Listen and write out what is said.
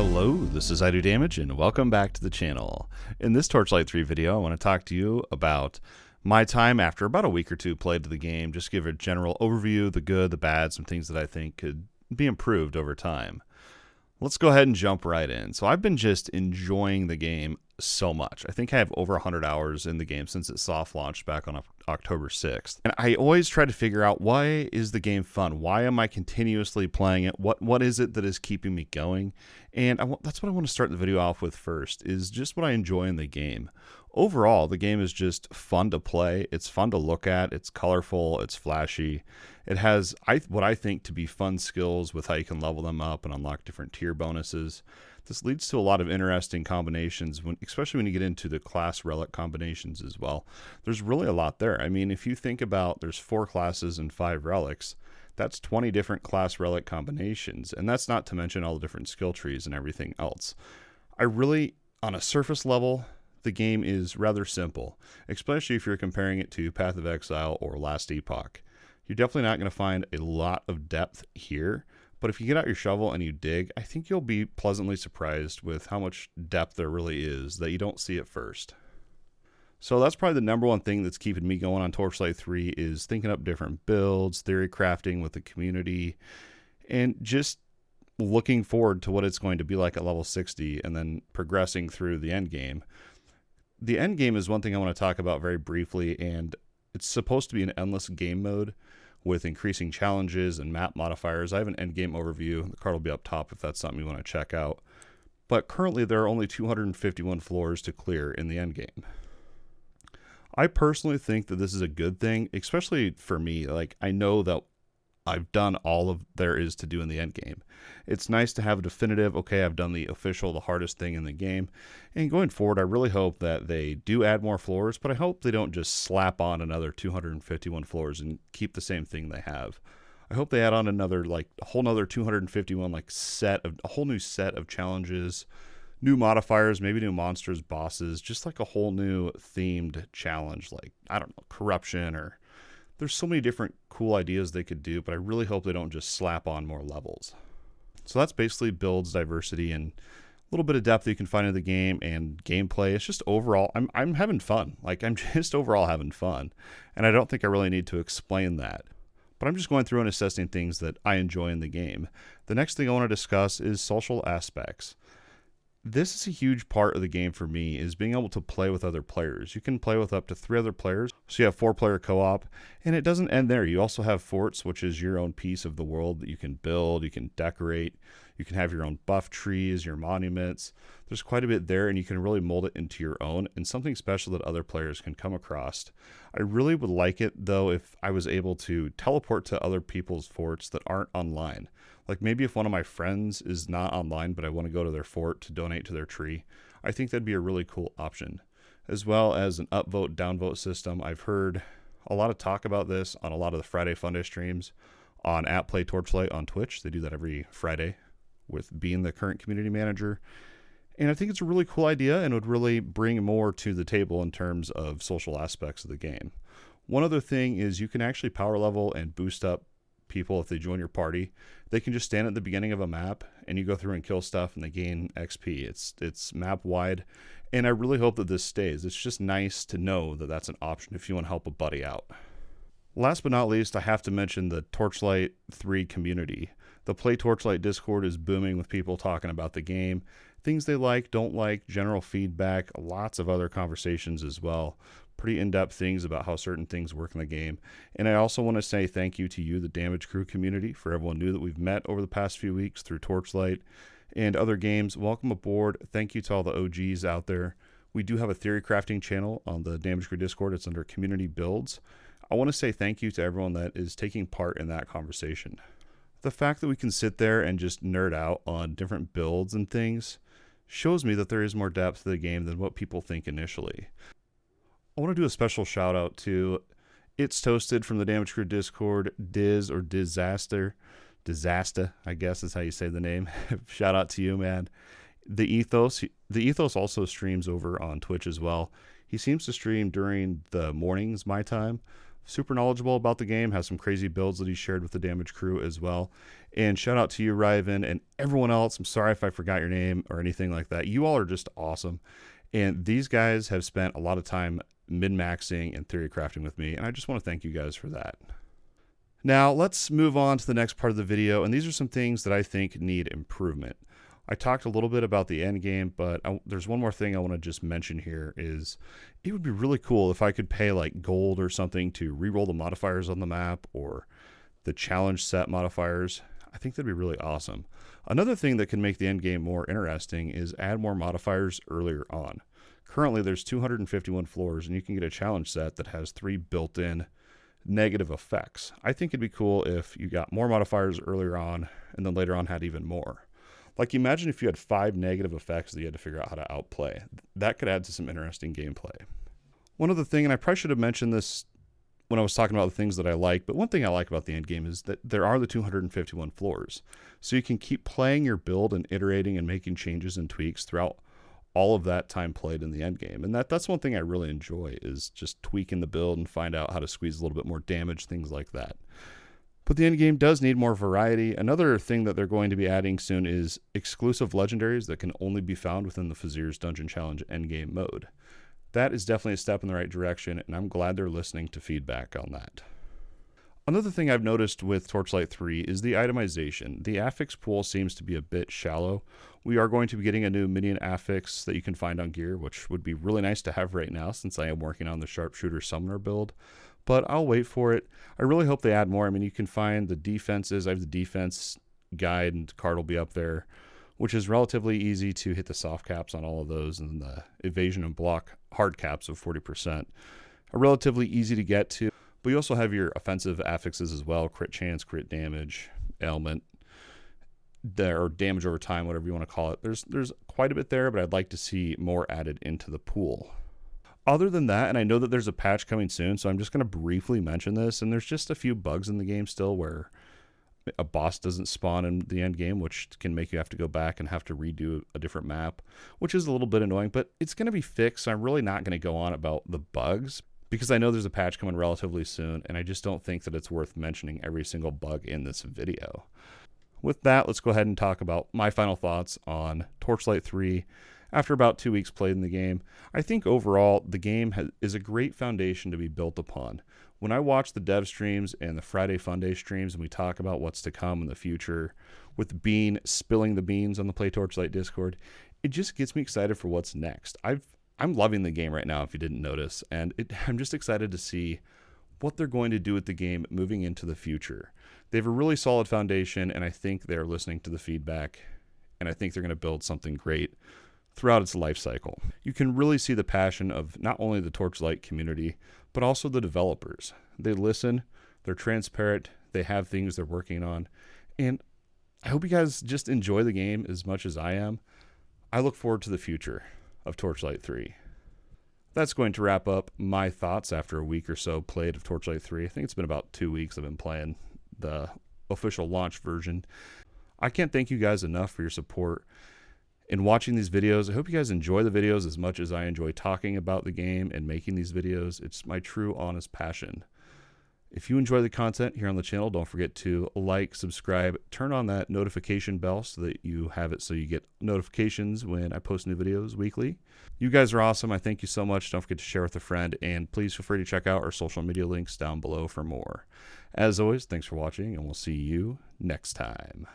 Hello, this is Idodmg and welcome back to the channel. In this Torchlight 3 video, I want to talk to you about my time after about a week or two played to the game, just give a general overview, the good, the bad, some things that I think could be improved over time. Let's go ahead and jump right in. So I've been just enjoying the game so much. I think I have over 100 hours in the game since it soft launched back on October 6th. And I always try to figure out, why is the game fun? Why am I continuously playing it? What is it that is keeping me going? And that's what I want to start the video off with first, is just what I enjoy in the game. Overall, the game is just fun to play. It's fun to look at. It's colorful. It's flashy. It has what I think to be fun skills with how you can level them up and unlock different tier bonuses. This leads to a lot of interesting combinations, especially when you get into the class relic combinations as well. There's really a lot there. I mean, if you think about, there's 4 classes and 5 relics. That's 20 different class relic combinations, and that's not to mention all the different skill trees and everything else. On a surface level, the game is rather simple, especially if you're comparing it to Path of Exile or Last Epoch. You're definitely not going to find a lot of depth here, but if you get out your shovel and you dig, I think you'll be pleasantly surprised with how much depth there really is that you don't see at first. So that's probably the number one thing that's keeping me going on Torchlight 3, is thinking up different builds, theory crafting with the community, and just looking forward to what it's going to be like at level 60 and then progressing through the end game. The end game is one thing I want to talk about very briefly, and it's supposed to be an endless game mode with increasing challenges and map modifiers. I have an end game overview. The card will be up top if that's something you want to check out. But currently there are only 251 floors to clear in the end game. I personally think that this is a good thing, especially for me. Like, I know that I've done all of there is to do in the end game. It's nice to have a definitive, okay, I've done the hardest thing in the game. And going forward, I really hope that they do add more floors, but I hope they don't just slap on another 251 floors and keep the same thing they have. I hope they add on another, a whole nother 251, a whole new set of challenges, new modifiers, maybe new monsters, bosses, just like a whole new themed challenge, I don't know, corruption, or there's so many different cool ideas they could do, but I really hope they don't just slap on more levels. So that's basically builds, diversity, and a little bit of depth that you can find in the game, and gameplay. It's just overall, I'm having fun. I'm just overall having fun. And I don't think I really need to explain that. But I'm just going through and assessing things that I enjoy in the game. The next thing I want to discuss is social aspects. This is a huge part of the game for me, is being able to play with other players. You can play with up to 3 other players, so you have 4-player co-op, and it doesn't end there. You also have forts, which is your own piece of the world that you can build, you can decorate, you can have your own buff trees, your monuments. There's quite a bit there, and you can really mold it into your own and something special that other players can come across. I really would like it, though, if I was able to teleport to other people's forts that aren't online. Maybe if one of my friends is not online, but I want to go to their fort to donate to their tree, I think that'd be a really cool option. As well as an upvote, downvote system. I've heard a lot of talk about this on a lot of the Friday Funday streams on @PlayTorchlight on Twitch. They do that every Friday with being the current community manager. And I think it's a really cool idea and would really bring more to the table in terms of social aspects of the game. One other thing is you can actually power level and boost up people if they join your party. They can just stand at the beginning of a map and you go through and kill stuff and they gain XP. It's map wide, and I really hope that this stays. It's just nice to know that that's an option if you want to help a buddy out. Last but not least, I have to mention the Torchlight 3 community. The Play Torchlight Discord is booming with people talking about the game, things they like, don't like, general feedback, lots of other conversations as well. Pretty in-depth things about how certain things work in the game. And I also want to say thank you to you, the DMGCREW community, for everyone new that we've met over the past few weeks through Torchlight and other games. Welcome aboard. Thank you to all the OGs out there. We do have a theory crafting channel on the DMGCREW Discord. It's under Community Builds. I want to say thank you to everyone that is taking part in that conversation. The fact that we can sit there and just nerd out on different builds and things shows me that there is more depth to the game than what people think initially. I want to do a special shout out to It's Toasted from the DMGCREW Discord, Diz or Disaster, I guess is how you say the name. Shout out to you, man. The Ethos also streams over on Twitch as well. He seems to stream during the mornings, my time, super knowledgeable about the game, has some crazy builds that he shared with the DMGCREW as well. And shout out to you, Ryven, and everyone else. I'm sorry if I forgot your name or anything like that. You all are just awesome. And these guys have spent a lot of time min-maxing and theory crafting with me, and I just want to thank you guys for that. Now, let's move on to the next part of the video, and these are some things that I think need improvement. I talked a little bit about the end game, but there's one more thing I want to just mention here is it would be really cool if I could pay like gold or something to reroll the modifiers on the map or the challenge set modifiers. I think that'd be really awesome. Another thing that can make the end game more interesting is add more modifiers earlier on. Currently, there's 251 floors, and you can get a challenge set that has 3 built-in negative effects. I think it'd be cool if you got more modifiers earlier on, and then later on had even more. Like, imagine if you had 5 negative effects that you had to figure out how to outplay. That could add to some interesting gameplay. One other thing, and I probably should have mentioned this when I was talking about the things that I like, but one thing I like about the end game is that there are the 251 floors. So you can keep playing your build and iterating and making changes and tweaks throughout all of that time played in the end game. And that's one thing I really enjoy, is just tweaking the build and find out how to squeeze a little bit more damage, things like that. But the end game does need more variety. Another thing that they're going to be adding soon is exclusive legendaries that can only be found within the Fazir's Dungeon Challenge endgame mode. That is definitely a step in the right direction, and I'm glad they're listening to feedback on that. Another thing I've noticed with Torchlight 3 is the itemization. The affix pool seems to be a bit shallow. We are going to be getting a new minion affix that you can find on gear, which would be really nice to have right now since I am working on the Sharpshooter Summoner build. But I'll wait for it. I really hope they add more. I mean, you can find the defenses. I have the defense guide, and card will be up there, which is relatively easy to hit the soft caps on all of those, and the evasion and block hard caps of 40% are relatively easy to get to. But you also have your offensive affixes as well: crit chance, crit damage, ailment, or damage over time, whatever you want to call it. There's quite a bit there, but I'd like to see more added into the pool. Other than that, and I know that there's a patch coming soon, so I'm just going to briefly mention this, and there's just a few bugs in the game still where a boss doesn't spawn in the end game, which can make you have to go back and have to redo a different map, which is a little bit annoying, but it's going to be fixed, so I'm really not going to go on about the bugs because I know there's a patch coming relatively soon, and I just don't think that it's worth mentioning every single bug in this video. With that, let's go ahead and talk about my final thoughts on Torchlight 3 after about 2 weeks played in the game. I think overall, the game is a great foundation to be built upon. When I watch the dev streams and the Friday Fun Day streams and we talk about what's to come in the future with Bean spilling the beans on the Play Torchlight Discord, it just gets me excited for what's next. I'm loving the game right now, if you didn't notice, and I'm just excited to see what they're going to do with the game moving into the future. They have a really solid foundation, and I think they're listening to the feedback, and I think they're going to build something great throughout its life cycle. You can really see the passion of not only the Torchlight community, but also the developers. They listen, they're transparent, they have things they're working on, and I hope you guys just enjoy the game as much as I am. I look forward to the future of Torchlight 3. That's going to wrap up my thoughts after a week or so played of Torchlight 3. I think it's been about 2 weeks I've been playing the official launch version. I can't thank you guys enough for your support in watching these videos. I hope you guys enjoy the videos as much as I enjoy talking about the game and making these videos. It's my true, honest passion. If you enjoy the content here on the channel, don't forget to like, subscribe, turn on that notification bell so that you have it so you get notifications when I post new videos weekly. You guys are awesome. I thank you so much. Don't forget to share with a friend, and please feel free to check out our social media links down below for more. As always, thanks for watching, and we'll see you next time.